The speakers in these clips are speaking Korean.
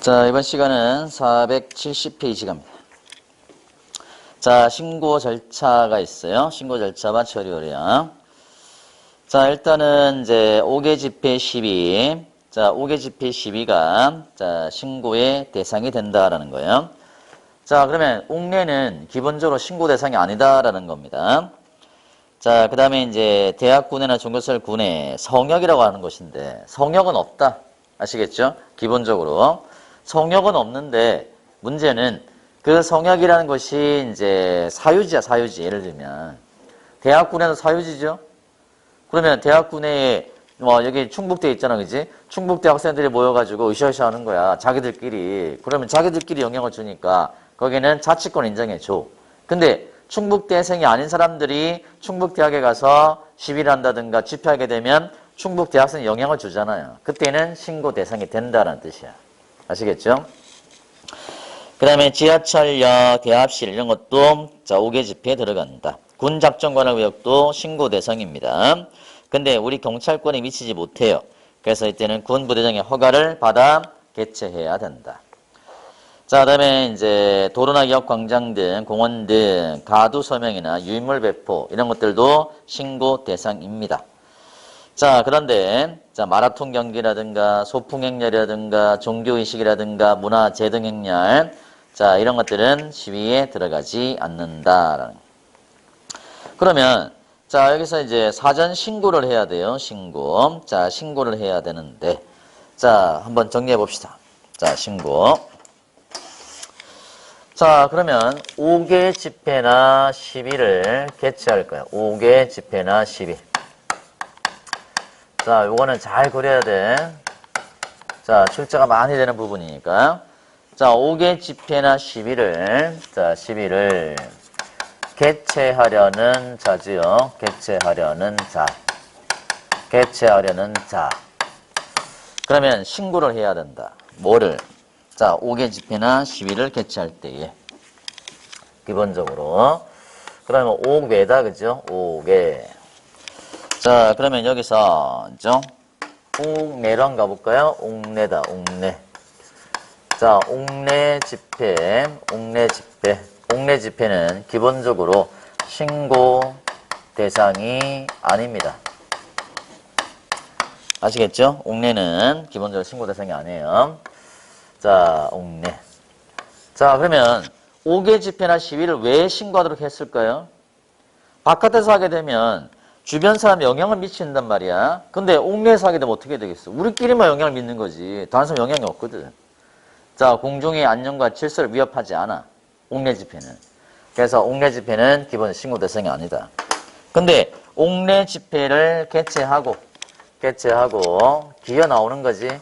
자, 이번 시간은 470페이지 갑니다. 자, 신고 절차가 있어요. 신고 절차와 처리 요령. 자, 일단은 이제 5개 집회 시비. 자, 5개 집회 시비가 자, 신고의 대상이 된다라는 거예요. 자, 그러면 옥내는 기본적으로 신고 대상이 아니다라는 겁니다. 자, 그 다음에 이제 대학군회나 종교설군회 성역이라고 하는 것인데 성역은 없다. 아시겠죠? 기본적으로. 성역은 없는데 문제는 그 성역이라는 것이 이제 사유지야, 사유지. 예를 들면 대학군회도 사유지죠. 그러면 대학군회에 여기 충북대 있잖아, 그지? 충북대 학생들이 모여가지고 으쌰으쌰 하는 거야. 자기들끼리. 그러면 자기들끼리 영향을 주니까 거기는 자치권 인정해줘. 근데 충북대생이 아닌 사람들이 충북대학에 가서 시위를 한다든가 집회하게 되면 충북대학생이 영향을 주잖아요. 그때는 신고 대상이 된다는 뜻이야. 아시겠죠? 그 다음에 지하철역, 대합실 이런 것도 자 5개 집회에 들어간다. 군작전관할구역도 신고 대상입니다. 근데 우리 경찰권에 미치지 못해요. 그래서 이때는 군부대장의 허가를 받아 개최해야 된다. 자, 그 다음에 이제 도로나 기업 광장 등 공원 등 가두 서명이나 유인물 배포 이런 것들도 신고 대상입니다. 자, 그런데 자, 마라톤 경기라든가 소풍 행렬이라든가 종교 의식이라든가 문화 재등 행렬 자, 이런 것들은 시위에 들어가지 않는다라는. 그러면 자, 여기서 이제 사전 신고를 해야 돼요. 신고. 자, 신고를 해야 되는데 자, 한번 정리해 봅시다. 자, 신고. 자, 그러면 5개 집회나 시위를 개최할 거야. 5개 집회나 시위. 자, 요거는 잘 그려야 돼. 자, 출제가 많이 되는 부분이니까. 자, 5개 집회나 시위를, 자, 시위를 개최하려는 자지요. 개최하려는 자. 개최하려는 자. 그러면 신고를 해야 된다. 뭐를? 자, 5개 집회나 시위를 개최할 때에. 기본적으로. 그러면 5개다, 그죠? 5개. 자, 그러면 여기서, 그죠? 옥내로 한번 가볼까요? 옥내다, 옥내. 자, 옥내 집회, 옥내 집회. 옥내 집회는 기본적으로 신고 대상이 아닙니다. 아시겠죠? 옥내는 기본적으로 신고 대상이 아니에요. 자, 옥내. 자, 그러면 5개 집회나 시위를 왜 신고하도록 했을까요? 바깥에서 하게 되면 주변 사람에 영향을 미친단 말이야. 근데 옥내에서 하게 되면 어떻게 되겠어? 우리끼리만 영향을 미치는 거지. 다른 사람 영향이 없거든. 자, 공중의 안녕과 질서를 위협하지 않아. 옥내 집회는. 그래서 옥내 집회는 기본 신고 대상이 아니다. 근데 옥내 집회를 개최하고 기어 나오는 거지.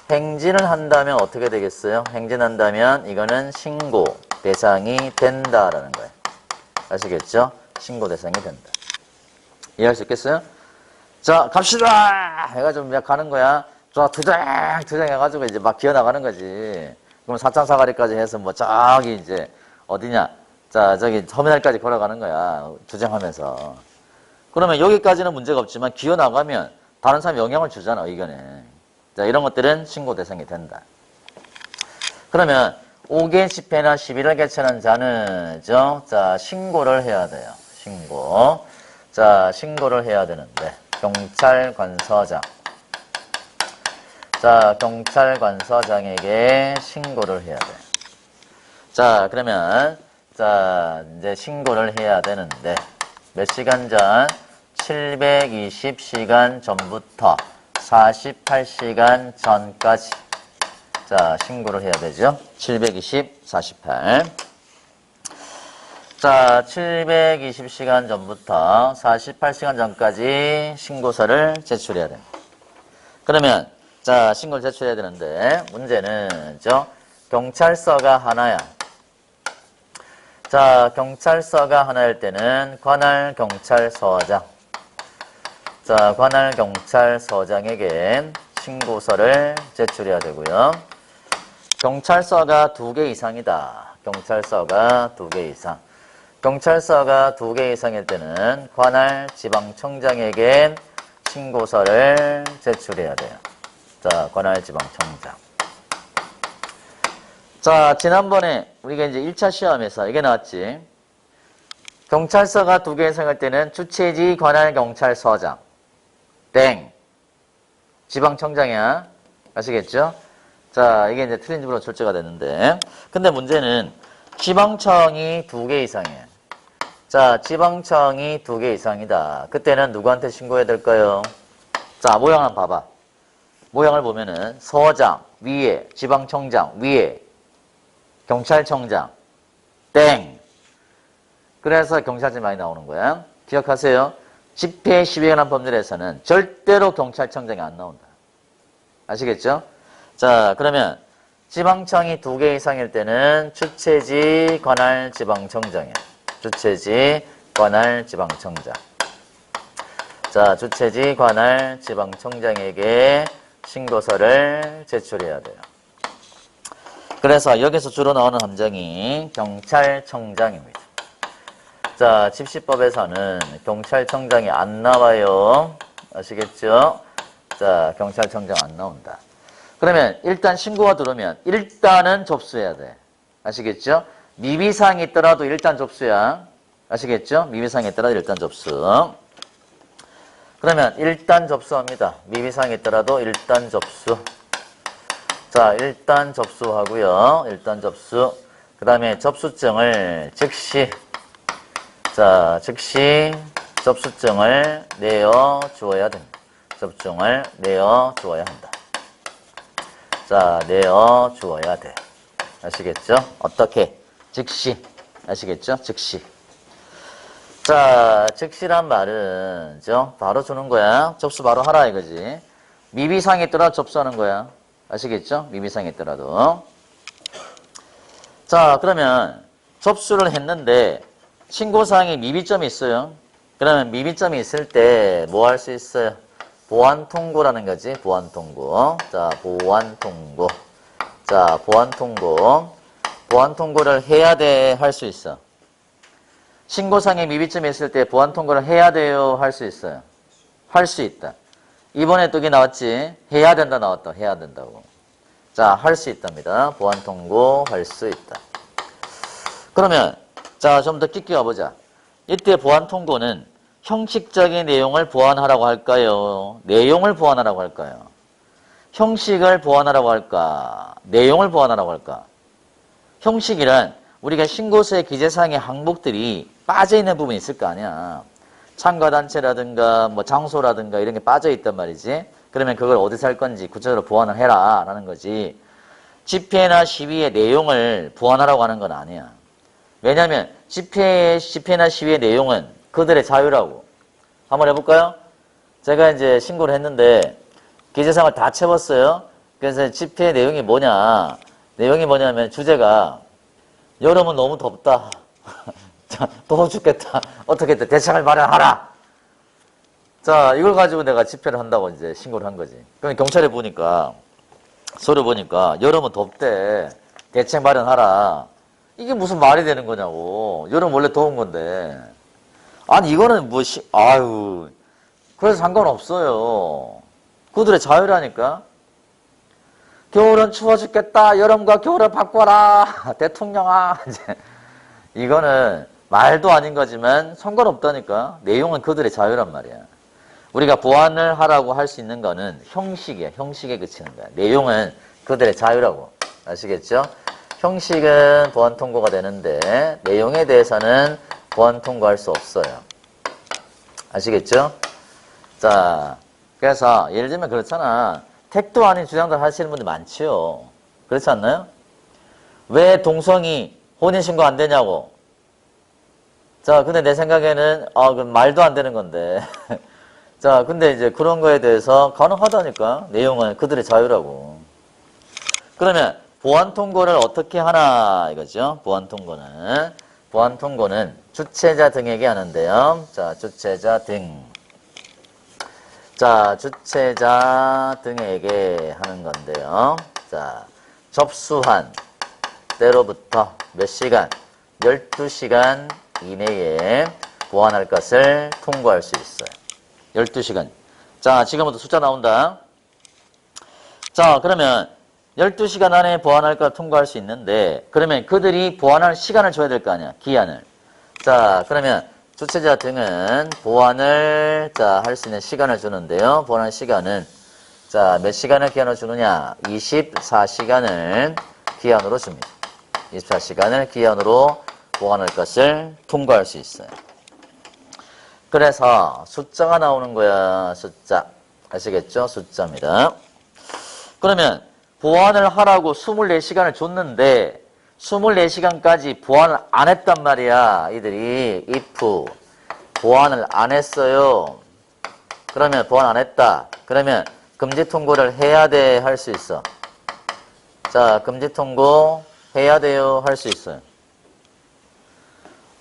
행진을 한다면 어떻게 되겠어요? 행진한다면 이거는 신고 대상이 된다라는 거예요. 아시겠죠? 신고 대상이 된다. 이해할 수 있겠어요? 자, 갑시다! 해가지고 막 가는 거야. 자, 투정 해가지고 이제 막 기어 나가는 거지. 그럼 사창사거리까지 해서 뭐 저기 이제 어디냐? 자, 저기 터미널까지 걸어가는 거야. 투쟁하면서. 그러면 여기까지는 문제가 없지만 기어 나가면 다른 사람이 영향을 주잖아, 의견에. 자, 이런 것들은 신고 대상이 된다. 그러면 5개 집회나 시위를 개최하는 자는 자, 신고를 해야 돼요. 신고. 자, 신고를 해야 되는데 경찰관서장. 자, 경찰관서장에게 신고를 해야 돼. 자, 그러면 자, 이제 신고를 해야 되는데 몇 시간 전? 720시간 전부터 48시간 전까지 자, 신고를 해야 되죠. 720, 48. 자, 720시간 전부터 48시간 전까지 신고서를 제출해야 됩니다. 그러면 자, 신고를 제출해야 되는데 문제는 경찰서가 하나야. 자, 경찰서가 하나일 때는 관할 경찰서장. 자, 관할 경찰서장에게 신고서를 제출해야 되고요. 경찰서가 2개 이상이다. 경찰서가 2개 이상. 경찰서가 2개 이상일 때는 관할 지방청장에게 신고서를 제출해야 돼요. 자, 관할 지방청장. 자, 지난번에 우리가 이제 1차 시험에서 이게 나왔지. 경찰서가 2개 생길 때는 주최지 관할 경찰서장. 땡. 지방청장이야. 아시겠죠? 자, 이게 이제 틀린 집으로 출제가 됐는데. 근데 문제는 지방청이 2개 이상이에요. 자, 지방청이 2개 이상이다. 그때는 누구한테 신고해야 될까요? 자, 모양 한번 봐봐. 모양을 보면은 서장 위에, 지방청장 위에, 경찰청장 땡. 그래서 경찰청이 많이 나오는 거야. 기억하세요. 집회 시위에 관한 법률에서는 절대로 경찰청장이 안 나온다. 아시겠죠? 자, 그러면 지방청이 2개 이상일 때는 주최지 관할 지방청장이야. 주최지 관할 지방청장. 자, 주최지 관할 지방청장에게 신고서를 제출해야 돼요. 그래서 여기서 주로 나오는 함정이 경찰청장입니다. 자, 집시법에서는 경찰청장이 안 나와요. 아시겠죠? 자, 경찰청장 안 나온다. 그러면 일단 신고가 들어오면 일단은 접수해야 돼. 아시겠죠? 미비사항이 있더라도 일단 접수야. 아시겠죠? 미비사항이 있더라도 일단 접수. 그러면 일단 접수합니다. 미비사항이 있더라도 일단 접수. 자, 일단 접수하고요. 일단 접수. 그 다음에 접수증을 즉시, 자, 즉시 접수증을 내어 주어야 됩니다. 접수증을 내어 주어야 한다. 자, 내어 주어야 돼. 아시겠죠? 어떻게? 즉시. 아시겠죠? 즉시. 자, 즉시란 말은, 바로 주는 거야. 접수 바로 하라 이거지. 미비사항이 있더라도 접수하는 거야. 아시겠죠? 미비사항이 있더라도. 자, 그러면 접수를 했는데 신고사항에 미비점이 있어요. 그러면 미비점이 있을 때 뭐 할 수 있어요? 보완통고라는 거지. 보완통고. 자, 보완통고. 자, 보완통고. 보완통고를 해야 돼, 할 수 있어. 신고상에 미비점이 있을 때 보완통고를 해야 돼요, 할 수 있어요. 할 수 있다. 이번에 또 이게 나왔지. 해야 된다 나왔다. 해야 된다고. 자, 할 수 있답니다. 보완통고 할 수 있다. 그러면 자, 좀 더 깊게 가보자. 이때 보완통고는 형식적인 내용을 보완하라고 할까요? 내용을 보완하라고 할까요? 형식을 보완하라고 할까? 내용을 보완하라고 할까? 형식이란 우리가 신고서의 기재사항의 항목들이 빠져있는 부분이 있을 거 아니야. 참가단체라든가 뭐 장소라든가 이런 게 빠져있단 말이지. 그러면 그걸 어디서 할 건지 구체적으로 보완을 해라 라는 거지. 집회나 시위의 내용을 보완하라고 하는 건 아니야. 왜냐하면 집회나 시위의 내용은 그들의 자유라고. 한번 해볼까요? 제가 이제 신고를 했는데 기재사항을 다 채웠어요. 그래서 집회 내용이 뭐냐. 내용이 뭐냐면 주제가 여름은 너무 덥다. 더워 죽겠다. 어떻게 했다. 대책을 마련하라. 자, 이걸 가지고 내가 집회를 한다고 이제 신고를 한 거지. 그럼 경찰에 보니까, 서류 보니까 여름은 덥대. 대책 마련하라. 이게 무슨 말이 되는 거냐고. 여름 원래 더운 건데. 아니, 이거는 뭐, 아유. 그래서 상관없어요. 그들의 자유라니까. 겨울은 추워 죽겠다. 여름과 겨울을 바꿔라. 대통령아. 이제. 이거는 말도 아닌 거지만 상관없다니까. 내용은 그들의 자유란 말이야. 우리가 보완을 하라고 할 수 있는 거는 형식이야. 형식에 그치는 거야. 내용은 그들의 자유라고. 아시겠죠? 형식은 보완 통고가 되는데 내용에 대해서는 보완 통고할 수 없어요. 아시겠죠? 자, 그래서 예를 들면 그렇잖아. 택도 아닌 주장들 하시는 분들 많지요. 그렇지 않나요? 왜 동성이 혼인신고 안 되냐고. 자, 근데 내 생각에는 그 말도 안 되는 건데. 자, 근데 이제 그런 거에 대해서 가능하다니까. 내용은 그들의 자유라고. 그러면 보완 통고를 어떻게 하나 이거죠. 보완 통고는 주최자 등에게 하는데요. 자, 주최자 등. 자, 주최자 등에게 하는 건데요. 자, 접수한 때로부터 몇 시간? 12시간 이내에 보완할 것을 통고할 수 있어요. 12시간. 자, 지금부터 숫자 나온다. 자, 그러면 12시간 안에 보완할까 통과할 수 있는데 그러면 그들이 보완할 시간을 줘야 될 거 아니야. 기한을. 자, 그러면 주체자 등은 보완을 할 수 있는 시간을 주는데요. 보완할 시간은 몇 시간을 기한으로 주느냐? 24시간을 기한으로 줍니다. 24시간을 기한으로 보완할 것을 통과할 수 있어요. 그래서 숫자가 나오는 거야. 숫자. 아시겠죠? 숫자입니다. 그러면 보완을 하라고 24시간을 줬는데 24시간까지 보완을 안 했단 말이야. 이들이 if 보완을 안 했어요. 그러면 보완 안 했다. 그러면 금지 통고를 해야 돼, 할 수 있어. 자, 금지 통고 해야 돼요, 할 수 있어요.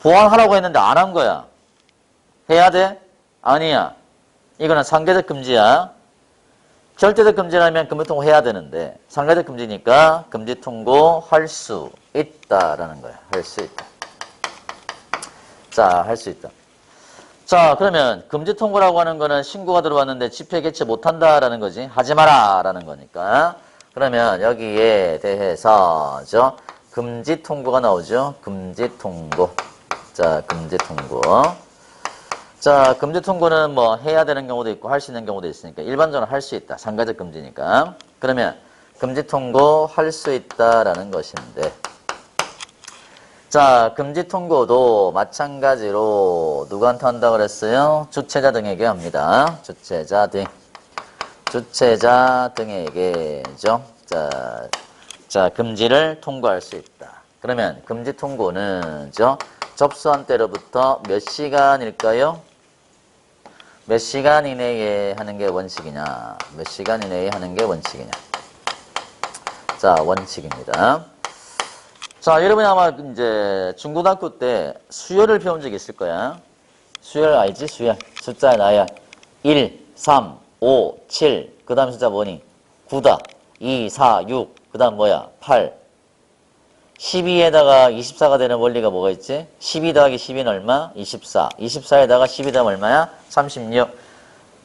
보완하라고 했는데 안 한 거야. 해야 돼? 아니야. 이거는 상대적 금지야. 절대적 금지라면 금지 통고 해야 되는데 상대적 금지니까 금지 통고 할 수 있다라는 거야. 할 수 있다. 자, 할 수 있다. 자, 그러면 금지 통고라고 하는 거는 신고가 들어왔는데 집회 개최 못한다라는 거지. 하지 마라라는 거니까. 그러면 여기에 대해서 금지 통고가 나오죠. 금지 통고. 자, 금지 통고. 자, 금지 통고는 뭐 해야 되는 경우도 있고 할 수 있는 경우도 있으니까 일반적으로 할 수 있다. 상가적 금지니까. 그러면 금지 통고 할 수 있다라는 것인데 자, 금지 통고도 마찬가지로 누구한테 한다고 그랬어요? 주체자 등에게 합니다. 주체자 등. 주체자 등에게죠. 자, 금지를 통고할 수 있다. 그러면 금지 통고는 접수한 때로부터 몇 시간일까요? 몇 시간 이내에 하는 게 원칙이냐? 몇 시간 이내에 하는 게 원칙이냐? 자, 원칙입니다. 자, 여러분이 아마 이제 중고등학교 때 수열을 배운 적이 있을 거야. 수열 알지? 수열. 숫자의 나열. 1, 3, 5, 7. 그 다음 숫자 뭐니? 9다. 2, 4, 6. 그 다음 뭐야? 8. 12에다가 24가 되는 원리가 뭐가 있지? 12 더하기 12는 얼마? 24. 24에다가 12 더하면 얼마야? 36.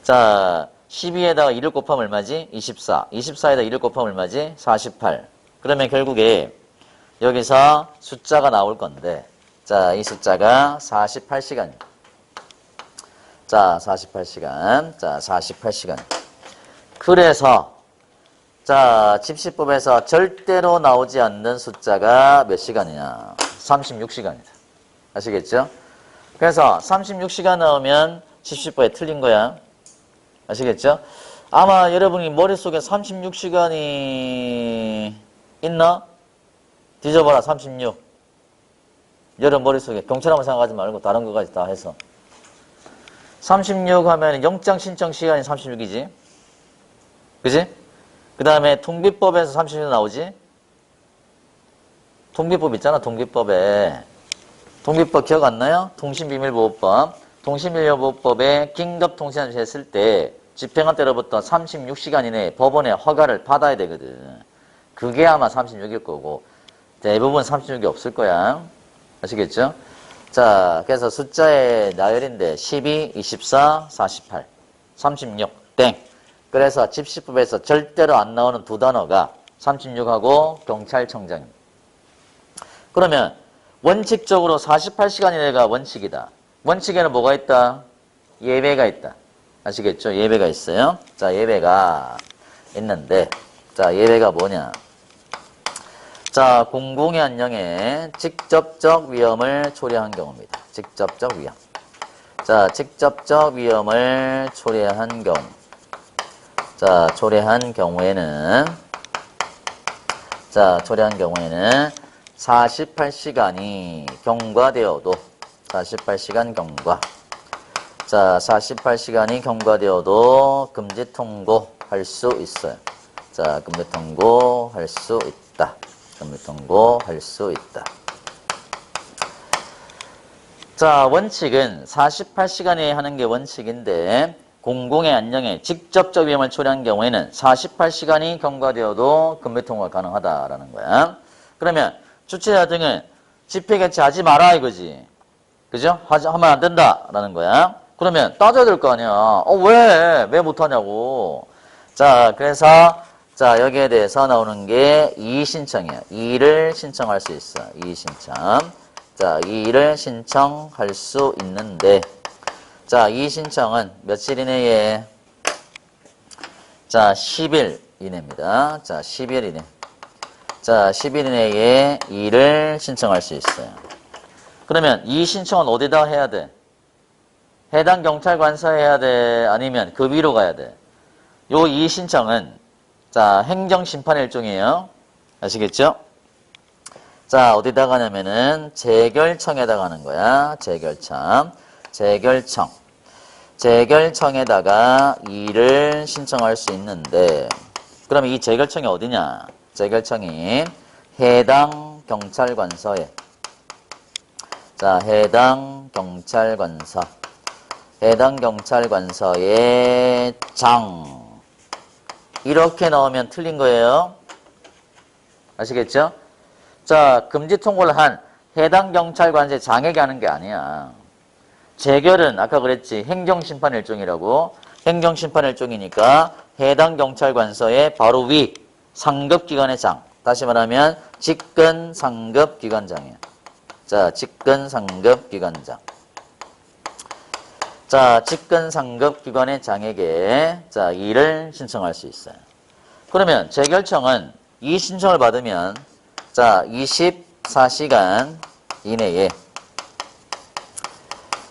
자, 12에다가 1을 곱하면 얼마지? 24. 24에다가 1을 곱하면 얼마지? 48. 그러면 결국에 여기서 숫자가 나올 건데, 자, 이 숫자가 48시간입니다. 자, 48시간. 자, 48시간. 그래서 자, 집시법에서 절대로 나오지 않는 숫자가 몇 시간이냐? 36시간이다. 아시겠죠? 그래서 36시간 나오면 집시법에 틀린 거야. 아시겠죠? 아마 여러분이 머릿속에 36시간이 있나? 뒤져봐라, 36. 여러분 머릿속에 경찰하면 생각하지 말고 다른 거까지 다 해서. 36 하면 영장 신청 시간이 36이지. 그지? 그 다음에 통비법에서 30년 나오지? 통비법 있잖아, 통비법에. 통비법 기억 안 나요? 통신비밀보호법. 통신비밀보호법에 긴급통신을 했을 때 집행한 때로부터 36시간 이내에 법원의 허가를 받아야 되거든. 그게 아마 36일 거고 대부분 36이 없을 거야. 아시겠죠? 자, 그래서 숫자의 나열인데 12, 24, 48, 36, 땡. 그래서 집시법에서 절대로 안 나오는 두 단어가 36하고 경찰청장입니다. 그러면 원칙적으로 48시간 이내가 원칙이다. 원칙에는 뭐가 있다? 예배가 있다. 아시겠죠? 예배가 있어요. 자, 예배가 있는데 자, 예배가 뭐냐? 자, 공공의 안녕에 직접적 위험을 초래한 경우입니다. 직접적 위험. 자, 직접적 위험을 초래한 경우. 자, 초래한 경우에는 48시간이 경과되어도 48시간 경과. 자, 48시간이 경과되어도 금지 통고할 수 있어요. 자, 금지 통고할 수 있다. 금지 통고할 수 있다. 자, 원칙은 48시간에 하는 게 원칙인데 공공의 안녕에 직접적 위험을 초래한 경우에는 48시간이 경과되어도 금지 통고가 가능하다라는 거야. 그러면 주체자 등은 집회 개최하지 마라 이거지. 그죠? 하면 안 된다라는 거야. 그러면 따져야 될 거 아니야. 왜 못하냐고. 자, 그래서 자, 여기에 대해서 나오는 게 이의신청이야. 이의를 신청할 수 있어. 이의신청. 자, 이의를 신청할 수 있는데, 자, 이의신청은 며칠 이내에, 자, 10일 이내입니다. 자, 10일 이내. 자, 10일 이내에 이의를 신청할 수 있어요. 그러면 이의신청은 어디다 해야 돼? 해당 경찰관서에 해야 돼? 아니면 그 위로 가야 돼? 요 이의신청은 자, 행정심판 일종이에요. 아시겠죠? 자, 어디다 가냐면은 재결청에다 가는 거야. 재결청. 재결청. 재결청에다가 이의를 신청할 수 있는데, 그럼 이 재결청이 어디냐? 재결청이 해당 경찰관서에, 자, 해당 경찰관서. 해당 경찰관서의 장. 이렇게 나오면 틀린 거예요. 아시겠죠? 자, 금지 통고를 한 해당 경찰관서의 장에게 하는 게 아니야. 재결은 아까 그랬지. 행정심판 일종이라고. 행정심판 일종이니까 해당 경찰관서의 바로 위 상급기관의 장. 다시 말하면 직근 상급기관장이야. 자, 직근 상급기관장. 자, 직근 상급기관의 장에게 자, 이의를 신청할 수 있어요. 그러면 재결청은 이 신청을 받으면 자, 24시간 이내에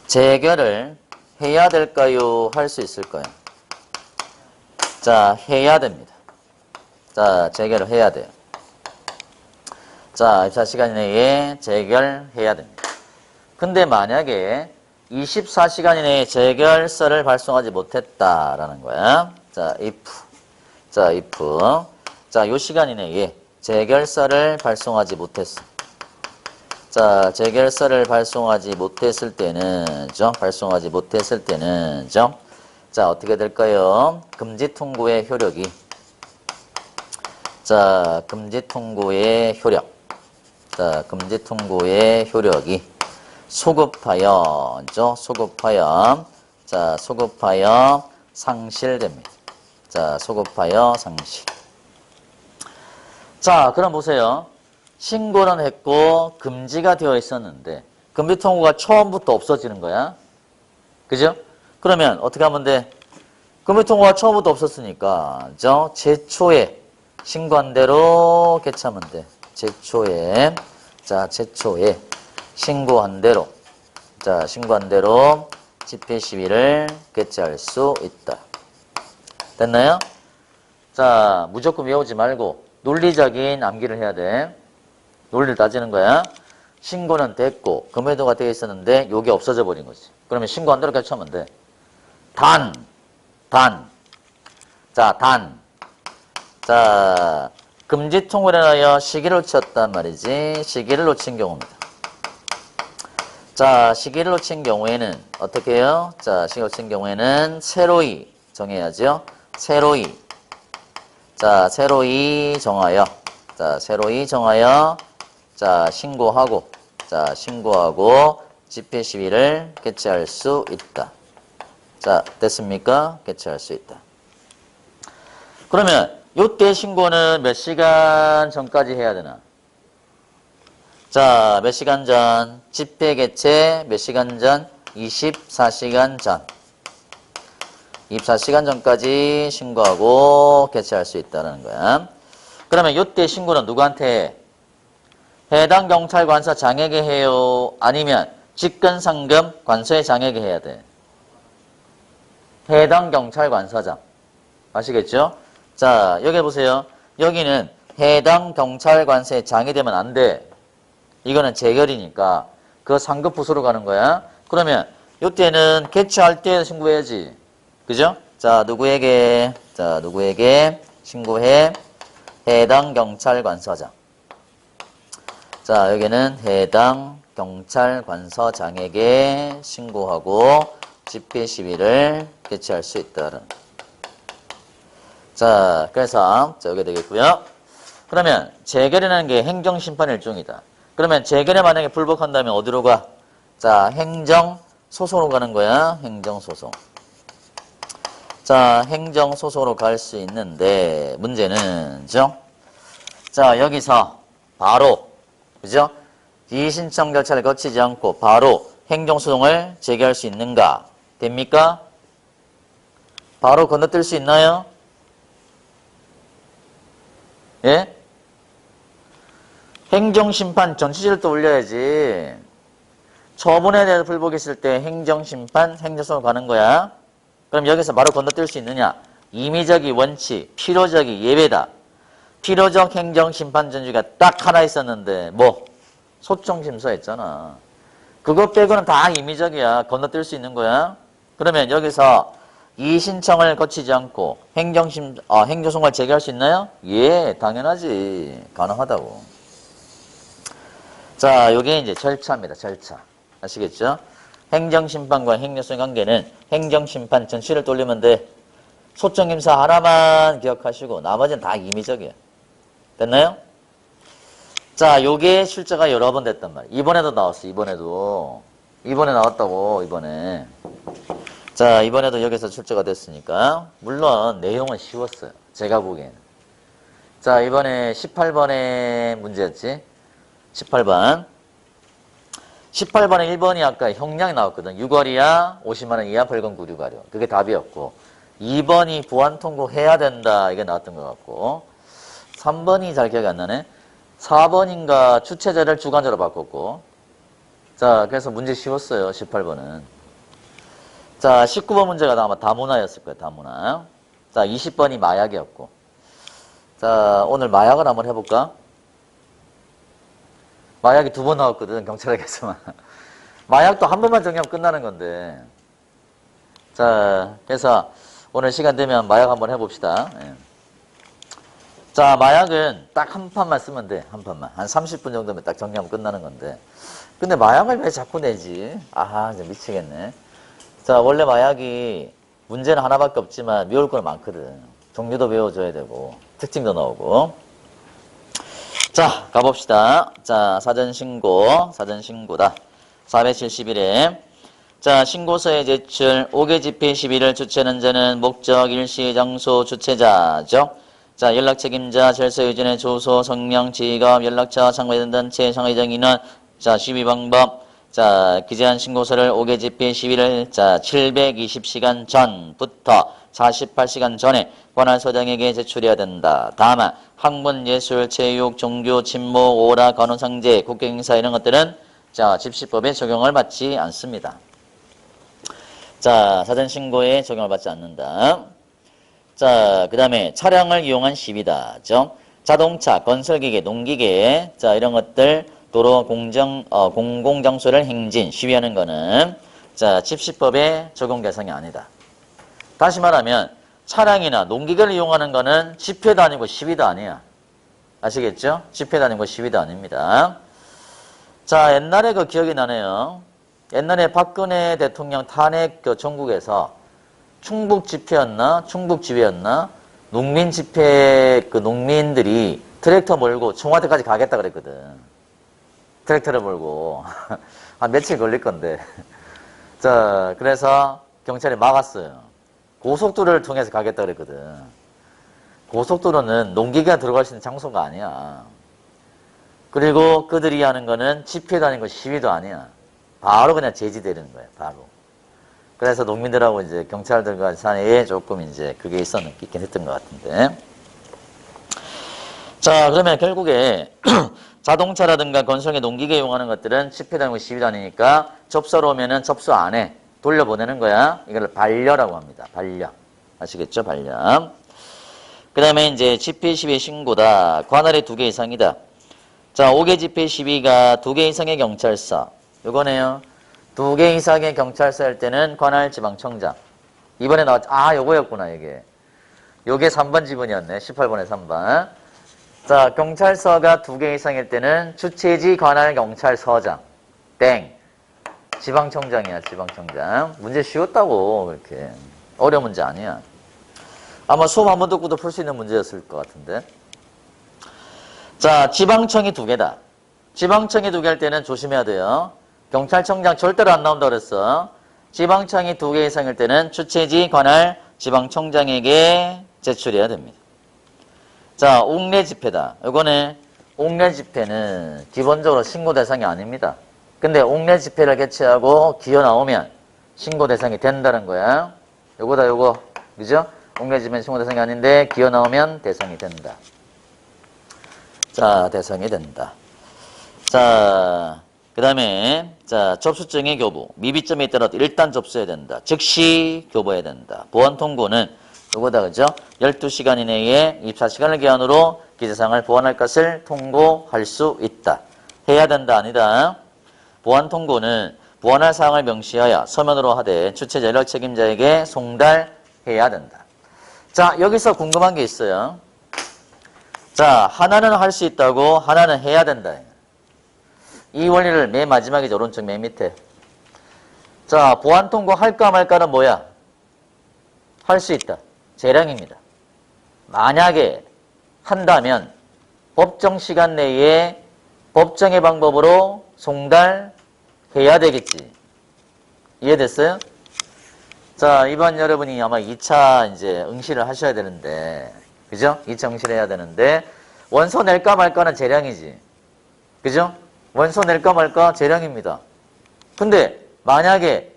재결을 해야 될까요? 할 수 있을까요? 자, 해야 됩니다. 자, 재결을 해야 돼요. 자, 24시간 이내에 재결해야 됩니다. 근데 만약에 24시간 이내에 재결서를 발송하지 못했다라는 거야. 자, if. 자, if. 자, 요 시간 이내에 재결서를 발송하지 못했어. 자, 재결서를 발송하지 못했을 때는, 발송하지 못했을 때는, 자, 어떻게 될까요? 금지 통고의 효력이. 자, 금지 통고의 효력. 자, 금지 통고의 효력이 소급하여, 소급하여, 자, 소급하여 상실됩니다. 자, 소급하여 상실. 자, 그럼 보세요. 신고는 했고 금지가 되어 있었는데 금지 통고가 처음부터 없어지는 거야. 그죠? 그러면 어떻게 하면 돼? 금지 통고가 처음부터 없었으니까, 제초에 신고한 대로 개차하면 돼. 제초에, 자, 제초에 신고한 대로, 자, 신고한 대로 집행 시비를 개최할 수 있다. 됐나요? 자, 무조건 외우지 말고 논리적인 암기를 해야 돼. 논리를 따지는 거야. 신고는 됐고 금해도가 되어 있었는데 요게 없어져 버린 거지. 그러면 신고한 대로 개최하면 돼. 단. 자, 금지 통고를 하여 시기를 놓쳤단 말이지. 시기를 놓친 경우입니다. 자, 시기를 놓친 경우에는 어떻게 해요? 자, 시기를 놓친 경우에는 새로이 정해야죠. 새로이. 자, 새로이 정하여. 자, 새로이 정하여. 자, 신고하고. 자, 신고하고 집행 시비를 개최할 수 있다. 자, 됐습니까? 개최할 수 있다. 그러면 요때 신고는 몇 시간 전까지 해야 되나? 자, 몇 시간 전? 집회 개최 몇 시간 전? 24시간 전. 24시간 전까지 신고하고 개최할 수 있다는 거야. 그러면 이때 신고는 누구한테 해? 해당 경찰관서 장에게 해요? 아니면 직권상급 관서의 장에게 해야 돼? 해당 경찰관서장. 아시겠죠? 자, 여기 보세요. 여기는 해당 경찰관서의 장이 되면 안 돼. 이거는 재결이니까 그 상급 부서로 가는 거야. 그러면 이때는 개최할 때 신고해야지. 그죠? 자, 누구에게? 자, 누구에게 신고해? 해당 경찰관서장. 자, 여기는 해당 경찰관서장에게 신고하고 집회 시위를 개최할 수 있다는. 자, 그래서 자, 여기 되겠고요. 그러면 재결이라는 게 행정심판 일종이다. 그러면 재결에 만약에 불복한다면 어디로 가? 자, 행정소송으로 가는 거야. 행정소송. 자, 행정소송으로 갈 수 있는데, 문제는, 그죠? 자, 여기서 바로, 그죠? 이의신청 절차를 거치지 않고 바로 행정소송을 제기할 수 있는가? 됩니까? 바로 건너뛸 수 있나요? 예? 행정심판 전치질을 또 올려야지. 처분에 대해서 불복이 있을 때 행정심판, 행정소송 가는 거야. 그럼 여기서 바로 건너뛸 수 있느냐? 임의적이 원칙, 필요적이 예외다. 필요적 행정심판 전주가 딱 하나 있었는데 뭐? 소청심서였잖아. 그거 빼고는 다 임의적이야. 건너뛸 수 있는 거야. 그러면 여기서 이 신청을 거치지 않고 행정소송을 제기할 수 있나요? 예, 당연하지. 가능하다고. 자, 요게 이제 절차입니다. 절차. 아시겠죠? 행정심판과 행정소송 관계는 행정심판 전치를 돌리면 돼. 소청심사 하나만 기억하시고 나머지는 다 임의적이야. 됐나요? 자, 요게 출제가 여러 번 됐단 말이야. 이번에도 나왔어, 이번에도. 이번에 나왔다고, 이번에. 자, 이번에도 여기서 출제가 됐으니까. 물론, 내용은 쉬웠어요. 제가 보기에는. 자, 이번에 18번의 문제였지? 18번. 18번에 1번이 아까 형량이 나왔거든. 6월 이하, 50만원 이하 벌금 구류가료. 그게 답이었고. 2번이 보안 통고해야 된다. 이게 나왔던 것 같고. 3번이 잘 기억이 안 나네. 4번인가 주체자를 주관자로 바꿨고. 자, 그래서 문제 쉬웠어요. 18번은. 자, 19번 문제가 아마 다문화였을 거예요. 다문화. 자, 20번이 마약이었고. 자, 오늘 마약을 한번 해볼까? 마약이 2번 나왔거든. 경찰에게서만. 마약도 한 번만 정리하면 끝나는 건데. 자, 그래서 오늘 시간 되면 마약 한번 해봅시다. 예. 자, 마약은 딱 한 판만 쓰면 돼. 한 판만. 한 30분 정도면 딱 정리하면 끝나는 건데. 근데 마약을 왜 자꾸 내지? 아하, 이제 미치겠네. 자, 원래 마약이 문제는 하나밖에 없지만 외울 건 많거든. 종류도 외워줘야 되고, 특징도 나오고. 자, 가봅시다. 자, 사전신고다. 471회. 자, 신고서의 제출, 5개 집회 시비를 주최하는 자는 목적, 일시, 장소, 주최자죠. 자, 연락 책임자, 절서 유진의 주소, 성명, 직업, 연락처, 상호회전 단체, 상호회전 인원, 자, 시비 방법, 자, 기재한 신고서를 5개 집회 시비를, 자, 720시간 전부터 48시간 전에 관할소장에게 제출해야 된다. 다만, 학문, 예술, 체육, 종교, 친목, 오락, 간호상제, 국경행사 이런 것들은, 자, 집시법에 적용을 받지 않습니다. 자, 사전신고에 적용을 받지 않는다. 자, 그 다음에 차량을 이용한 시비다. 자동차, 건설기계, 농기계, 자, 이런 것들, 도로 공공장소를 행진, 시비하는 거는, 자, 집시법에 적용 대상이 아니다. 다시 말하면, 차량이나 농기계를 이용하는 거는 집회도 아니고 시비도 아니야. 아시겠죠? 집회도 아니고 시비도 아닙니다. 자, 옛날에 그 기억이 나네요. 옛날에 박근혜 대통령 탄핵 그 전국에서 충북 집회였나? 충북 지회였나? 농민 집회, 그 농민들이 트랙터 몰고 청와대까지 가겠다 그랬거든. 트랙터를 몰고. 한 며칠 걸릴 건데. 자, 그래서 경찰이 막았어요. 고속도로를 통해서 가겠다 그랬거든. 고속도로는 농기계가 들어갈 수 있는 장소가 아니야. 그리고 그들이 하는 거는 집회도 아니고 시위도 아니야. 바로 그냥 제지되는 거야, 바로. 그래서 농민들하고 이제 경찰들과 사이에 조금 이제 그게 있긴 했던 것 같은데. 자, 그러면 결국에 자동차라든가 건설의 농기계 이용하는 것들은 집회다니고 시위도 아니니까 접수하러 오면은 접수 안 해. 돌려보내는 거야. 이걸 반려라고 합니다. 반려. 아시겠죠? 반려. 그 다음에 이제 집회 시위 신고다. 관할이 2개 이상이다. 자, 5개 집회 시위가 2개 이상의 경찰서. 요거네요. 2개 이상의 경찰서일 때는 관할 지방청장. 이번에 요거였구나, 이게. 요게 3번 지분이었네. 18번에 3번. 자, 경찰서가 2개 이상일 때는 주최지 관할 경찰서장. 땡. 지방청장이야, 지방청장. 문제 쉬웠다고, 이렇게. 어려운 문제 아니야. 아마 수업 한 번 듣고도 풀 수 있는 문제였을 것 같은데. 자, 지방청이 2개다. 지방청이 2개 할 때는 조심해야 돼요. 경찰청장 절대로 안 나온다고 그랬어. 지방청이 2개 이상일 때는 주최지 관할 지방청장에게 제출해야 됩니다. 자, 옥내 집회다. 이거는 옥내 집회는 기본적으로 신고 대상이 아닙니다. 근데 옥내 집회를 개최하고 기어 나오면 신고 대상이 된다는 거야. 요거다 요거. 그죠? 옥내 집회는 신고 대상이 아닌데 기어 나오면 대상이 된다. 자, 대상이 된다. 자, 그 다음에 자, 접수증의 교부. 미비점에 있더라도 일단 접수해야 된다. 즉시 교부해야 된다. 보안 통고는 요거다. 그죠? 12시간 이내에 24시간을 기한으로 기재사항을 보완할 것을 통고할 수 있다. 해야 된다. 아니다. 보안 통고는 보완할 사항을 명시하여 서면으로 하되 주최자 연락 책임자에게 송달해야 된다. 자, 여기서 궁금한 게 있어요. 자, 하나는 할 수 있다고, 하나는 해야 된다. 이 원리를 맨 마지막이죠. 오른쪽 맨 밑에. 자, 보안 통고 할까 말까는 뭐야? 할 수 있다. 재량입니다. 만약에 한다면 법정 시간 내에 법정의 방법으로 송달해야 되겠지. 이해됐어요? 자, 이번 여러분이 아마 2차 이제 응시를 하셔야 되는데, 그죠? 2차 응시를 해야 되는데, 원서 낼까 말까는 재량이지. 그죠? 원서 낼까 말까 재량입니다. 근데 만약에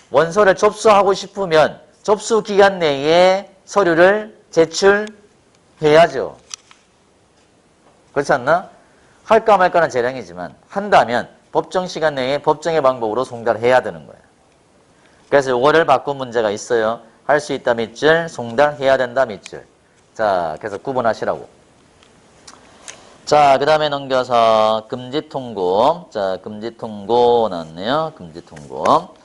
원서를 접수하고 싶으면 접수 기간 내에 서류를 제출해야죠. 그렇지 않나? 할까 말까는 재량이지만 한다면 법정 시간 내에 법정의 방법으로 송달해야 되는 거예요. 그래서 요거를 바꾼 문제가 있어요. 할 수 있다 밑줄, 송달해야 된다 밑줄. 자, 그래서 구분하시라고. 자, 그 다음에 넘겨서 금지통고. 자, 금지통고 나왔네요. 금지통고.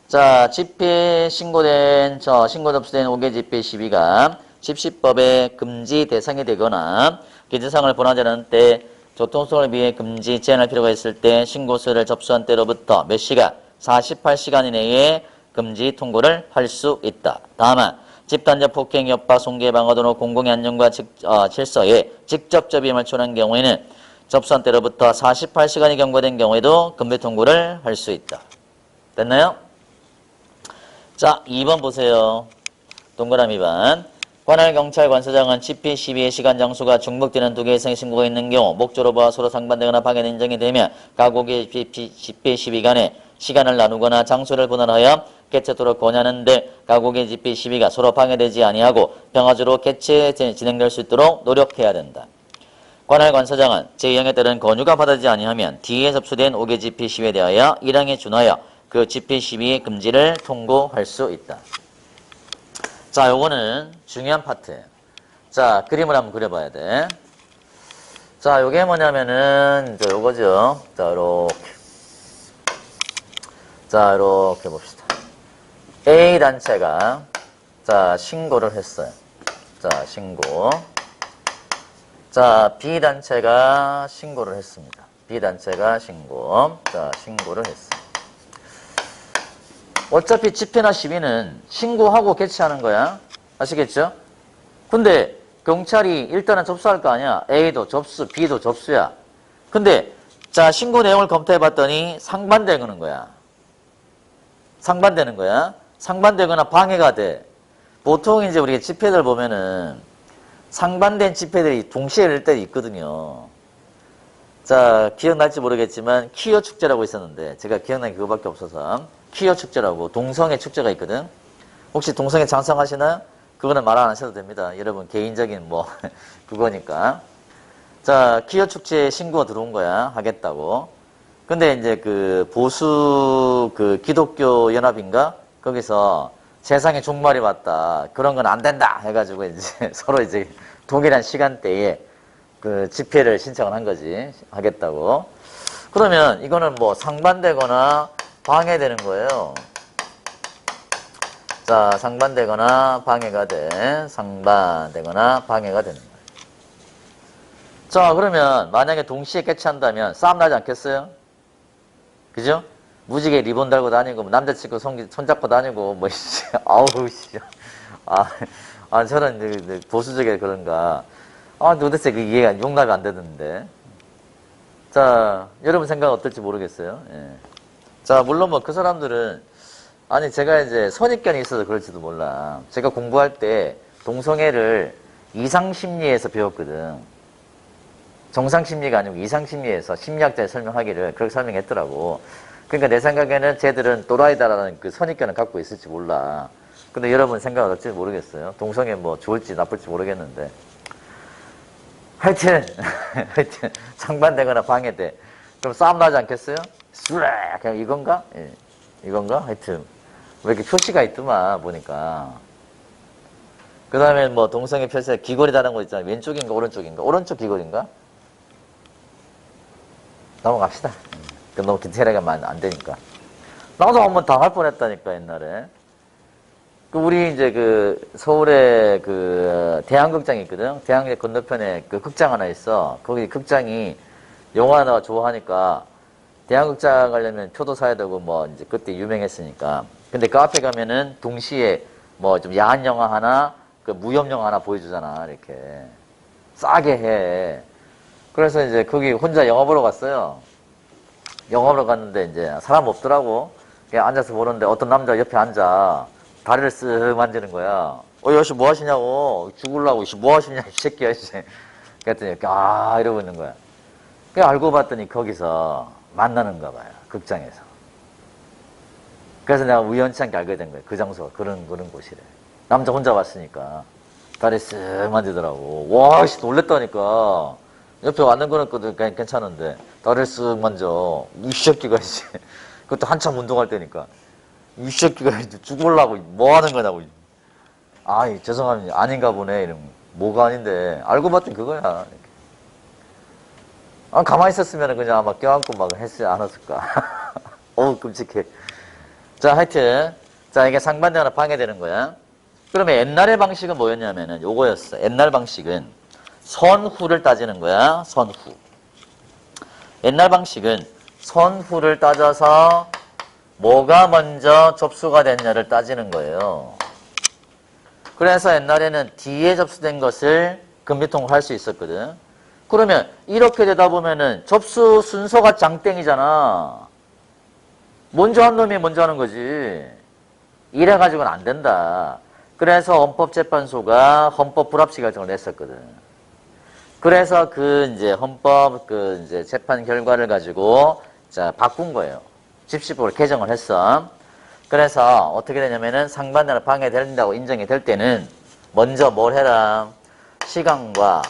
자, 집회 신고된, 신고 접수된 5개 집회 시비가 집시법의 금지 대상이 되거나 기재사항을 본하지 않은 때 교통수단을 위해 금지 제한할 필요가 있을 때 신고서를 접수한 때로부터 몇 시간? 48시간 이내에 금지 통고를 할 수 있다. 다만 집단적 폭행, 협박, 손괴, 방어 등으로 공공의 안전과 질서에 직접적 위험을 초래한 경우에는 접수한 때로부터 48시간이 경과된 경우에도 금지 통고를 할 수 있다. 됐나요? 자, 2번 보세요. 동그라미 반. 관할 경찰 관서장은 집회 시비의 시간 장소가 중복되는 두 개 이상의 신고가 있는 경우 목적으로 서로 상반되거나 파견 인정이 되면 각국의 집회 시비 간에 시간을 나누거나 장소를 분할하여 개최토록 권하는데 각국의 집회 시비가 서로 방해되지 아니하고 평화적으로 개최 진행될 수 있도록 노력해야 된다. 관할 관서장은 제2항에 따른 권유가 받아지지 아니하면 뒤에 접수된 5개 집회 시비에 대하여 1항에 준하여 그 집회 시비의 금지를 통고할 수 있다. 자, 요거는 중요한 파트예요. 자, 그림을 한번 그려봐야 돼. 자, 요게 뭐냐면은 요거죠. 자, 요렇게. 자, 요렇게 봅시다. A 단체가 자, 신고를 했어요. 자, 신고. 자, B 단체가 신고를 했습니다. B 단체가 신고. 자, 신고를 했어요. 어차피 집회나 시위는 신고하고 개최하는 거야. 아시겠죠? 근데 경찰이 일단은 접수할 거 아니야. A도 접수, B도 접수야. 근데 자, 신고 내용을 검토해 봤더니 상반되는 거야. 상반되는 거야. 상반되거나 방해가 돼. 보통 이제 우리가 집회들 보면은 상반된 집회들이 동시에 열 때도 있거든요. 자, 기억날지 모르겠지만 퀴어 축제라고 있었는데 제가 기억나는 게 그거밖에 없어서 퀴어 축제라고 동성애 축제가 있거든. 혹시 동성애 찬성하시나요? 그거는 말 안 하셔도 됩니다. 여러분 개인적인 뭐 그거니까. 자, 퀴어 축제에 신고가 들어온 거야. 하겠다고. 근데 이제 그 보수 그 기독교 연합인가? 거기서 세상에 종말이 왔다. 그런 건 안 된다. 해가지고 이제 서로 이제 동일한 시간대에 그 집회를 신청을 한 거지. 하겠다고. 그러면 이거는 뭐 상반되거나 방해되는 거예요. 자, 상반되거나 방해가 돼. 상반되거나 방해가 되는 거예요. 자, 그러면 만약에 동시에 개최한다면 싸움 나지 않겠어요? 그죠? 무지개 리본 달고 다니고, 뭐 남자친구 손잡고 다니고, 뭐, 아우, 씨. 저는 보수적이 그런가. 도대체 그 이해가, 용납이 안 되는데. 자, 여러분 생각은 어떨지 모르겠어요. 예. 자, 물론 뭐 그 사람들은 아니, 제가 이제 선입견이 있어서 그럴지도 몰라. 제가 공부할 때 동성애를 이상심리에서 배웠거든. 정상심리가 아니고 이상심리에서 심리학자의 설명하기를 그렇게 설명했더라고. 그러니까 내 생각에는 쟤들은 또라이다라는 그 선입견을 갖고 있을지 몰라. 근데 여러분 생각은 어떨지 모르겠어요. 동성애 뭐 좋을지 나쁠지 모르겠는데. 하여튼, 하여튼, 상반되거나 방해돼. 그럼 싸움 나지 않겠어요? 슈렉! 그냥 이건가? 예. 이건가? 하여튼. 왜 이렇게 표시가 있더만, 보니까. 그 다음에 뭐, 동성애 표시에 귀걸이 다른 거 있잖아요. 왼쪽인가, 오른쪽인가? 오른쪽 귀걸인가? 넘어갑시다. 너무 디테일하게 하면 안 되니까. 나도 한번 당할 뻔했다니까, 옛날에. 우리 이제 서울에 대한극장이 있거든. 대한극장 건너편에 극장 하나 있어. 거기 극장이 영화나 좋아하니까 대한극장 가려면 표도 사야 되고 뭐 이제 그때 유명했으니까. 근데 그 앞에 가면은 동시에 뭐 좀 야한 영화 하나, 무협 영화 하나 보여주잖아. 이렇게. 싸게 해. 그래서 이제 거기 혼자 영화 보러 갔어요. 영화 보러 갔는데 이제 사람 없더라고. 그냥 앉아서 보는데 어떤 남자 옆에 앉아. 다리를 쓱 만지는 거야. 여씨 뭐 하시냐고. 죽을라고. 뭐 하시냐, 이 새끼야, 이제. 그랬더니, 이러고 있는 거야. 그 알고 봤더니 거기서 만나는가 봐요. 극장에서. 그래서 내가 우연치 않게 알게 된 거야. 그 장소가 그런 곳이래. 남자 혼자 왔으니까. 다리 쓱 만지더라고. 와, 씨, 놀랬다니까. 옆에 왔는 거는 괜찮은데. 다리를 쓱 만져. 이 새끼가, 이제. 그것도 한참 운동할 때니까. 이 새끼가 죽을라고 뭐 하는 거냐고. 아이, 죄송합니다. 아닌가 보네. 이러면. 뭐가 아닌데. 알고 봤더니 그거야. 가만히 있었으면 그냥 아마 껴안고 막 했지 않았을까. 어우, 끔찍해. 자, 하여튼. 자, 이게 상반되거나 방해되는 거야. 그러면 옛날의 방식은 뭐였냐면은 요거였어. 옛날 방식은 선후를 따지는 거야. 선후. 옛날 방식은 선후를 따져서 뭐가 먼저 접수가 됐냐를 따지는 거예요. 그래서 옛날에는 뒤에 접수된 것을 금비통할 수 있었거든. 그러면 이렇게 되다 보면은 접수 순서가 장땡이잖아. 먼저 한 놈이 먼저 하는 거지. 이래가지고는 안 된다. 그래서 헌법재판소가 헌법 불합치 결정을 냈었거든. 그래서 이제 헌법 이제 재판 결과를 가지고 자 바꾼 거예요. 집시법을 개정을 했어. 그래서 어떻게 되냐면은 상반되거나 방해된다고 인정이 될 때는 먼저 뭘 해라. 시간과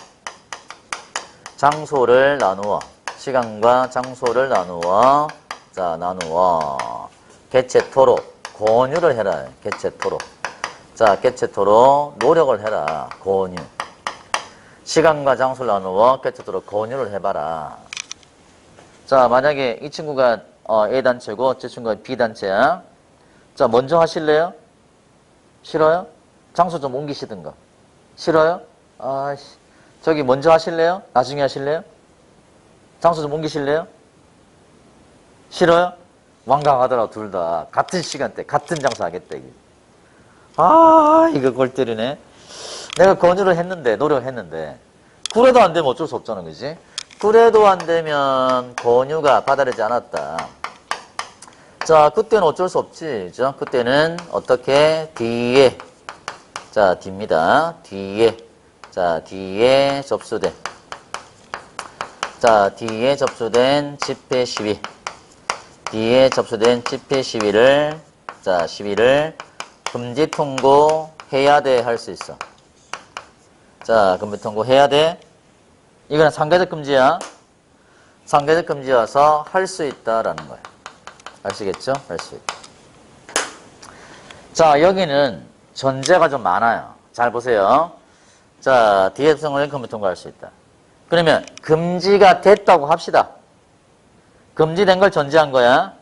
장소를 나누어. 시간과 장소를 나누어. 자, 나누어. 개최토록. 권유를 해라. 개최토록. 자, 개최토록. 노력을 해라. 권유. 시간과 장소를 나누어 개최토록 권유를 해봐라. 자, 만약에 이 친구가 A단체고 제 친구가 B단체야. 자, 먼저 하실래요? 싫어요? 장소 좀 옮기시든가. 싫어요? 아씨. 저기 먼저 하실래요? 나중에 하실래요? 장소 좀 옮기실래요? 싫어요? 완강하더라, 둘 다. 같은 시간대, 같은 장소 하겠다, 이게. 이거 골 때리네. 내가 권유를 했는데, 노력했는데. 그래도 안 되면 어쩔 수 없잖아, 그지? 그래도 안 되면 권유가 받아들이지 않았다. 자, 그때는 어쩔 수 없지. 그죠? 그때는 어떻게? 뒤에. 자, 뒤입니다. 뒤에. 자, 뒤에 접수된. 자, 뒤에 접수된 집회 시위. 뒤에 접수된 집회 시위를, 자, 시위를 금지 통고해야 돼. 할 수 있어. 자, 금지 통고해야 돼. 이거는 상대적 금지야. 상대적 금지여서 할 수 있다라는 거야. 아시겠죠? 할 수 있다. 자, 여기는 전제가 좀 많아요. 잘 보세요. 자, 뒤에 접수된 금지 통고할 수 있다. 그러면 금지가 됐다고 합시다. 금지된 걸 전제한 거야.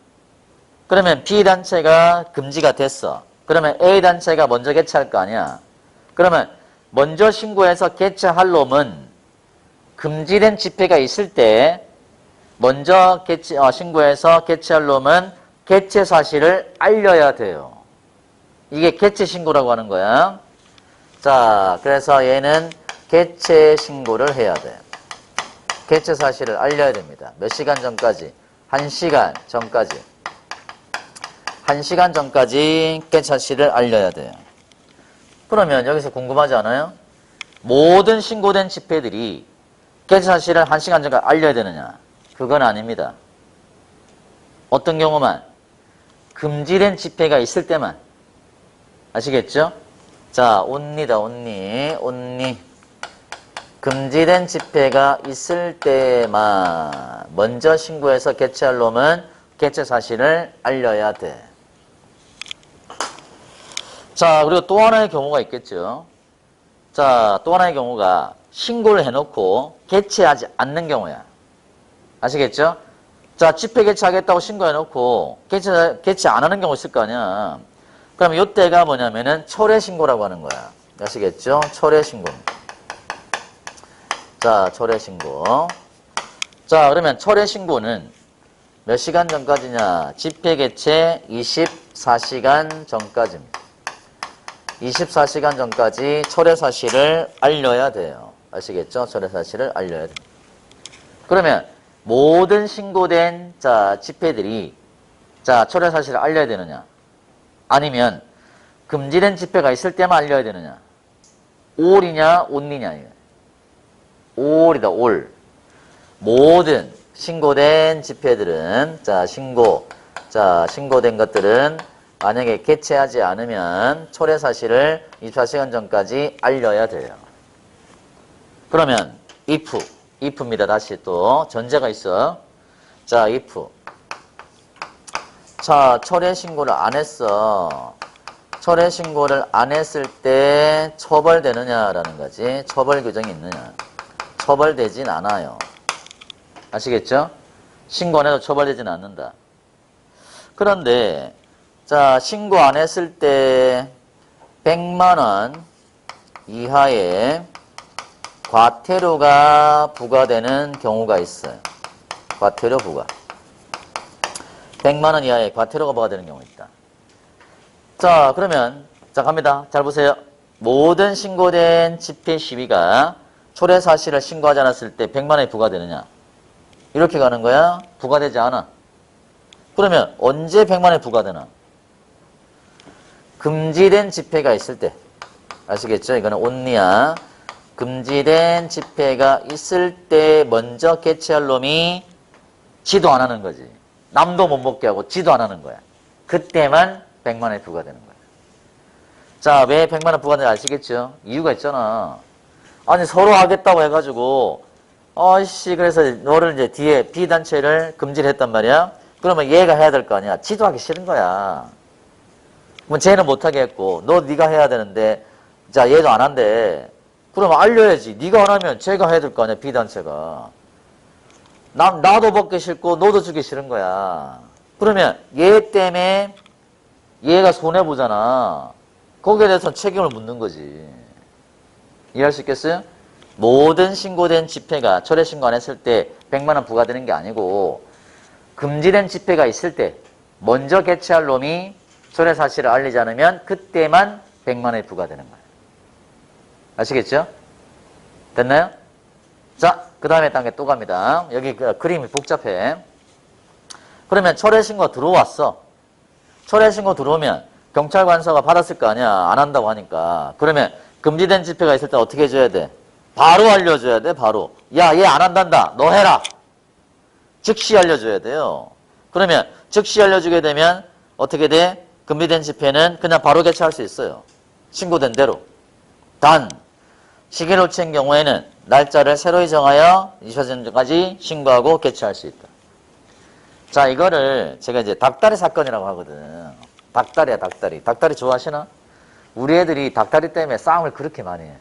그러면 B단체가 금지가 됐어. 그러면 A단체가 먼저 개최할 거 아니야. 그러면 먼저 신고해서 개최할 놈은 금지된 집회가 있을 때 먼저 신고해서 개최할 놈은 개최 사실을 알려야 돼요. 이게 개최 신고라고 하는 거야. 자, 그래서 얘는 개최 신고를 해야 돼. 개최 사실을 알려야 됩니다. 몇 시간 전까지? 1시간 전까지. 1시간 전까지 깨치 사실을 알려야 돼요. 그러면 여기서 궁금하지 않아요? 모든 신고된 집회들이 깨치 사실을 1시간 전까지 알려야 되느냐? 그건 아닙니다. 어떤 경우만? 금지된 집회가 있을 때만. 아시겠죠? 자, only다, only. 금지된 집회가 있을 때만 먼저 신고해서 개최할 놈은 개최 사실을 알려야 돼. 자, 그리고 또 하나의 경우가 있겠죠. 자, 또 하나의 경우가 신고를 해놓고 개최하지 않는 경우야. 아시겠죠? 자, 집회 개최하겠다고 신고해놓고 개최 안 하는 경우 있을 거 아니야. 그러면 이때가 뭐냐면은 철회 신고라고 하는 거야. 아시겠죠? 철회 신고. 자, 철회 신고. 자, 그러면 철회 신고는 몇 시간 전까지냐? 집회 개최 24시간 전까지입니다. 24시간 전까지 철회 사실을 알려야 돼요. 아시겠죠? 철회 사실을 알려야 돼요. 그러면 모든 신고된 집회들이 철회 사실을 알려야 되느냐? 아니면 금지된 집회가 있을 때만 알려야 되느냐? all이냐, only냐? all이다, all. 모든 신고된 집회들은 신고된 것들은 만약에 개최하지 않으면 철회 사실을 24시간 전까지 알려야 돼요. 그러면 if입니다. 다시 또 전제가 있어. 자, if. 자, 철회 신고를 안 했어. 철회 신고를 안 했을 때 처벌되느냐라는 거지. 처벌 규정이 있느냐. 처벌되진 않아요. 아시겠죠? 신고 안 해도 처벌되진 않는다. 그런데 자, 신고 안 했을 때 100만 원 이하의 과태료가 부과되는 경우가 있어요. 과태료 부과. 100만 원 이하의 과태료가 부과되는 경우가 있다. 자, 그러면 자, 갑니다. 잘 보세요. 모든 신고된 집회 시위가 철회 사실을 신고하지 않았을 때 100만 원이 부과되느냐? 이렇게 가는 거야? 부과되지 않아. 그러면 언제 100만 원이 부과되나? 금지된 집회가 있을 때. 아시겠죠? 이거는 only야. 금지된 집회가 있을 때 먼저 개최할 놈이 지도 안 하는 거지. 남도 못 먹게 하고 지도 안 하는 거야. 그때만 100만 원이 부과되는 거야. 자, 왜 100만 원 부과되는지 아시겠죠? 이유가 있잖아. 아니, 서로 하겠다고 해가지고 그래서 너를 이제 뒤에 B단체를 금지를 했단 말이야. 그러면 얘가 해야 될 거 아니야. 지도하기 싫은 거야. 그럼 쟤는 못하게 했고 네가 해야 되는데 자, 얘도 안 한대. 그러면 알려야지. 네가 안 하면 쟤가 해야 될 거 아니야. B단체가. 나도 먹기 싫고 너도 주기 싫은 거야. 그러면 얘 때문에 얘가 손해보잖아. 거기에 대해서 책임을 묻는 거지. 이해할 수 있겠어요? 모든 신고된 집회가 철회 신고 안 했을 때 100만 원 부과되는 게 아니고 금지된 집회가 있을 때 먼저 개최할 놈이 철회 사실을 알리지 않으면 그때만 100만 원이 부과되는 거예요. 아시겠죠? 됐나요? 자, 그 다음에 단계 또 갑니다. 여기 그림이 복잡해. 그러면 철회 신고 들어왔어. 철회 신고 들어오면 경찰 관서가 받았을 거 아니야. 안 한다고 하니까. 그러면 금지된 집회가 있을 때 어떻게 해줘야 돼? 바로 알려줘야 돼. 바로. 야, 얘 안 한단다. 너 해라. 즉시 알려줘야 돼요. 그러면 즉시 알려주게 되면 어떻게 돼? 금지된 집회는 그냥 바로 개최할 수 있어요. 신고된 대로. 단 시기를 놓친 경우에는 날짜를 새로이 정하여 24시간 전까지 신고하고 개최할 수 있다. 자, 이거를 제가 이제 닭다리 사건이라고 하거든. 닭다리야, 닭다리. 닭다리 좋아하시나? 우리 애들이 닭다리 때문에 싸움을 그렇게 많이 해.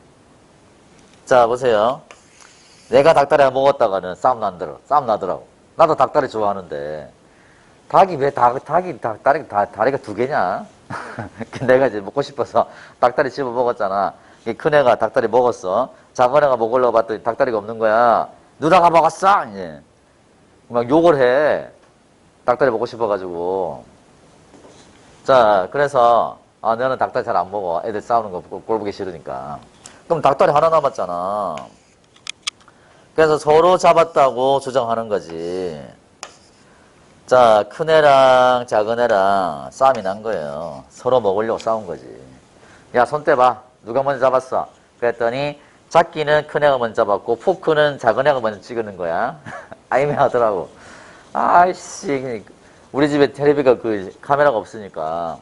자, 보세요. 내가 닭다리 하나 먹었다가는 싸움 나더라고. 나도 닭다리 좋아하는데 닭이 왜 다리가 두 개냐? 내가 이제 먹고 싶어서 닭다리 집어 먹었잖아. 큰 애가 닭다리 먹었어. 작은 애가 먹으려고 봤더니 닭다리가 없는 거야. 누나가 먹었어? 이제 막 욕을 해. 닭다리 먹고 싶어가지고. 자, 그래서 너는 닭다리 잘 안 먹어. 애들 싸우는 거 꼴 보기 싫으니까. 그럼 닭다리 하나 남았잖아. 그래서 서로 잡았다고 주장하는 거지. 자, 큰애랑 작은애랑 싸움이 난 거예요. 서로 먹으려고 싸운 거지. 야, 손 떼봐. 누가 먼저 잡았어? 그랬더니 잡기는 큰애가 먼저 잡았고 포크는 작은애가 먼저 찍는 거야. 아이매하더라고. 아이씨, 우리 집에 텔레비가 그 카메라가 없으니까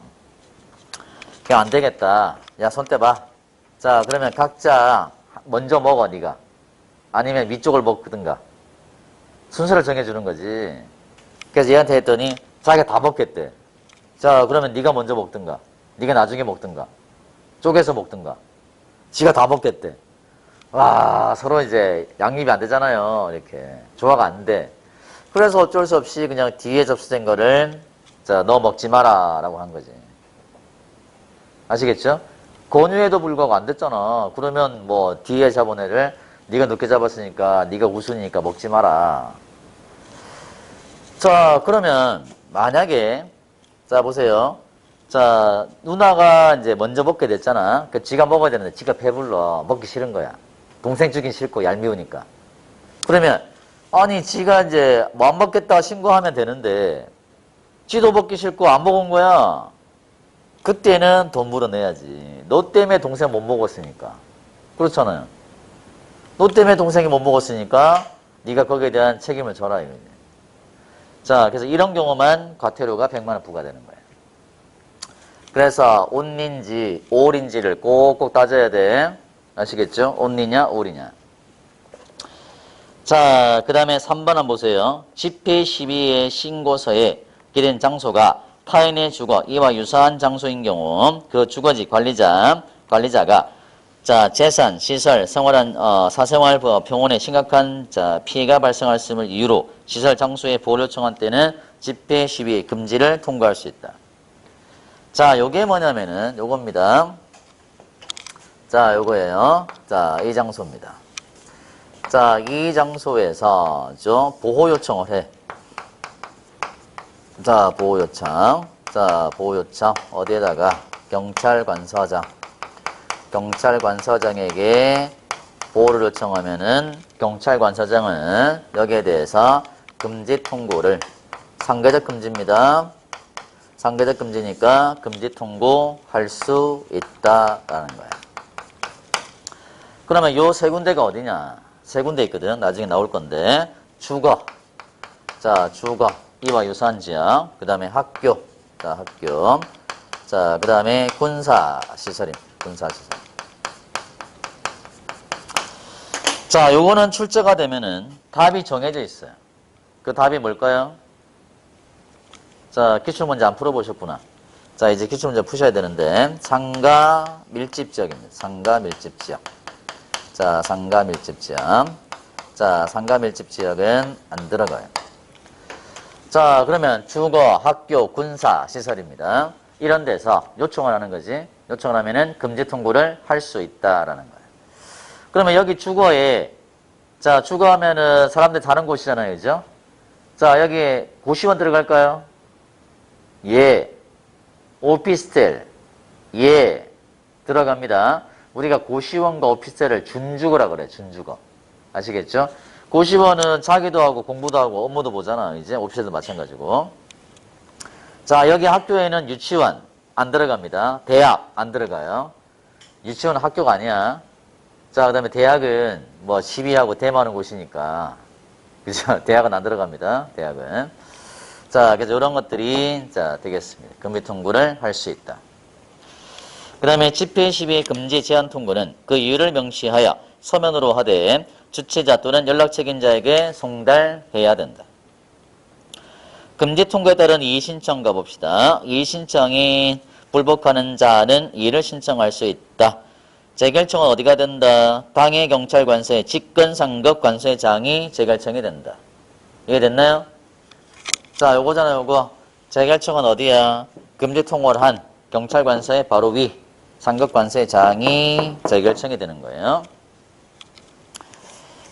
그냥 안 되겠다. 야, 손 떼봐. 자, 그러면 각자 먼저 먹어, 네가. 아니면 위쪽을 먹든가. 순서를 정해주는 거지. 그래서 얘한테 했더니 자기가 다 먹겠대. 자, 그러면 네가 먼저 먹든가. 네가 나중에 먹든가. 쪼개서 먹든가. 지가 다 먹겠대. 와, 서로 이제 양립이 안 되잖아요. 이렇게. 조화가 안 돼. 그래서 어쩔 수 없이 그냥 뒤에 접수된 거를 자, 너 먹지 마라 라고 한 거지. 아시겠죠? 권유에도 불구하고 안 됐잖아. 그러면 뭐 뒤에 잡은 애를 네가 늦게 잡았으니까 네가 우선이니까 먹지 마라. 자, 그러면 만약에 자 보세요. 자, 누나가 이제 먼저 먹게 됐잖아. 그 지가 먹어야 되는데 지가 배불러. 먹기 싫은 거야. 동생 주긴 싫고 얄미우니까. 그러면 아니 지가 이제 뭐 안 먹겠다 신고하면 되는데 지도 먹기 싫고 안 먹은 거야. 그때는 돈 물어내야지. 너 때문에 동생 못 먹었으니까. 그렇잖아요. 너 때문에 동생이 못 먹었으니까 네가 거기에 대한 책임을 져라 이거지. 자, 그래서 이런 경우만 과태료가 100만 원 부과되는 거예요. 그래서 온리인지 올인지를 꼭꼭 따져야 돼. 아시겠죠? 온리냐 올이냐. 자, 그 다음에 3번 한번 보세요. 집회 시위의 신고서에 기된 장소가 타인의 주거, 이와 유사한 장소인 경우 그 주거지 관리자가 자, 재산, 시설, 생활한 사생활 평온에 심각한 자, 피해가 발생할 수 있음을 이유로 시설 장소에 보호를 요청한 때는 집회 시위 금지를 통과할 수 있다. 자, 요게 뭐냐면은 요겁니다. 자, 요거예요. 자, 이 장소입니다. 자, 이 장소에서 보호 요청을 해. 자, 보호 요청. 자, 보호 요청 어디에다가 경찰관서장에게 보호를 요청하면은 경찰관서장은 여기에 대해서 금지 통고를 상계적 금지입니다. 상계적 금지니까 금지 통고할 수 있다라는 거야. 그러면 요 세 군데가 어디냐? 세 군데 있거든. 나중에 나올 건데 주거. 자, 주거. 이와 유사한 지역. 그 다음에 학교. 자, 학교. 자, 그 다음에 군사시설입니다. 군사시설. 자, 요거는 출제가 되면은 답이 정해져 있어요. 그 답이 뭘까요? 자, 기출문제 안 풀어보셨구나. 자, 이제 기출문제 푸셔야 되는데 상가 밀집 지역입니다. 상가 밀집 지역. 자, 상가 밀집 지역. 자, 상가 밀집 지역은 안 들어가요. 자, 그러면 주거, 학교, 군사 시설입니다. 이런 데서 요청을 하는 거지. 요청을 하면은 금지 통고를 할 수 있다라는 거예요. 그러면 여기 주거에 자, 주거하면은 사람들 사는 곳이잖아요. 그죠? 자, 여기 고시원 들어갈까요? 예. 오피스텔. 예. 들어갑니다. 우리가 고시원과 오피스텔을 준주거라 그래. 준주거. 아시겠죠? 고시원은 자기도 하고 공부도 하고 업무도 보잖아. 이제 오피스텔도 마찬가지고. 자, 여기 학교에는 유치원 안 들어갑니다. 대학 안 들어가요. 유치원은 학교가 아니야. 자, 그 다음에 대학은 뭐 시비하고 대마하는 곳이니까. 그죠? 대학은 안 들어갑니다. 대학은. 자, 그래서 이런 것들이 자, 되겠습니다. 금지 통고를 할 수 있다. 그 다음에 집회 시위 금지 제한 통고는 그 이유를 명시하여 서면으로 하되 주최자 또는 연락 책임자에게 송달해야 된다. 금지 통고에 따른 이의신청 가봅시다. 이의신청이 불복하는 자는 이의를 신청할 수 있다. 재결청은 어디가 된다? 방해경찰관서의 직권상급관서의장이 재결청이 된다. 이해됐나요? 자, 요거잖아요, 요거. 재결청은 어디야? 금지 통고를 한 경찰관서의 바로 위 상급관서의 장이 재결청이 되는 거예요.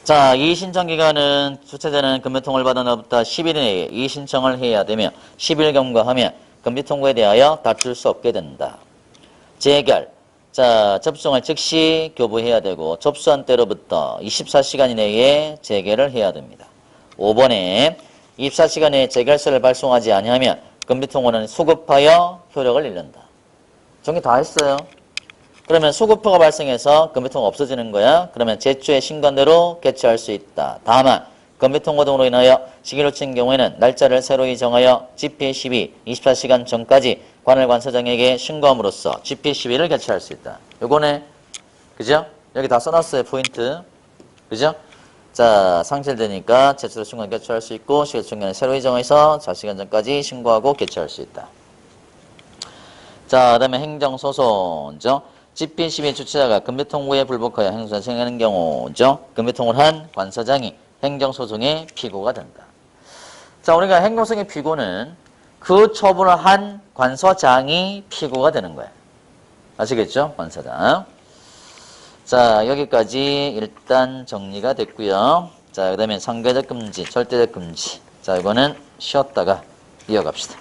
자, 이의신청 기간은 주최자는 금지통고를 받은 날부터 10일 내에 이의신청을 해야 되며 10일 경과하면 금지통고에 대하여 다툴 수 없게 된다. 재결. 자, 접수를 즉시 교부해야 되고 접수한 때로부터 24시간 이내에 재결을 해야 됩니다. 5번에 24시간에 재결서를 발송하지 아니하면 금비통원은 수급하여 효력을 잃는다. 정리 다 했어요. 그러면 수급허가 발생해서 금비통화가 없어지는 거야. 그러면 제초에 신고한 대로 개최할 수 있다. 다만 금비통화 등으로 인하여 시기를 놓친 경우에는 날짜를 새로이 정하여 GP12 24시간 전까지 관할 관서장에게 신고함으로써 GP12를 개최할 수 있다. 요거네. 그죠? 여기 다 써놨어요. 포인트. 그죠? 자, 상실되니까 제출로 신고한 개최할 수 있고 시기 중간에 새로이 정해서 4시간 전까지 신고하고 개최할 수 있다. 자, 그 다음에 행정소송이죠. GP12 주최자가 금비통고에 불복하여 행소를 진행하는 경우죠. 금비통을 한 관서장이 행정소송의 피고가 된다. 자, 우리가 행정소송의 피고는 그 처분을 한 관서장이 피고가 되는 거야. 아시겠죠? 관서장. 자, 여기까지 일단 정리가 됐고요. 자, 그 다음에 상대적 금지, 절대적 금지. 자, 이거는 쉬었다가 이어갑시다.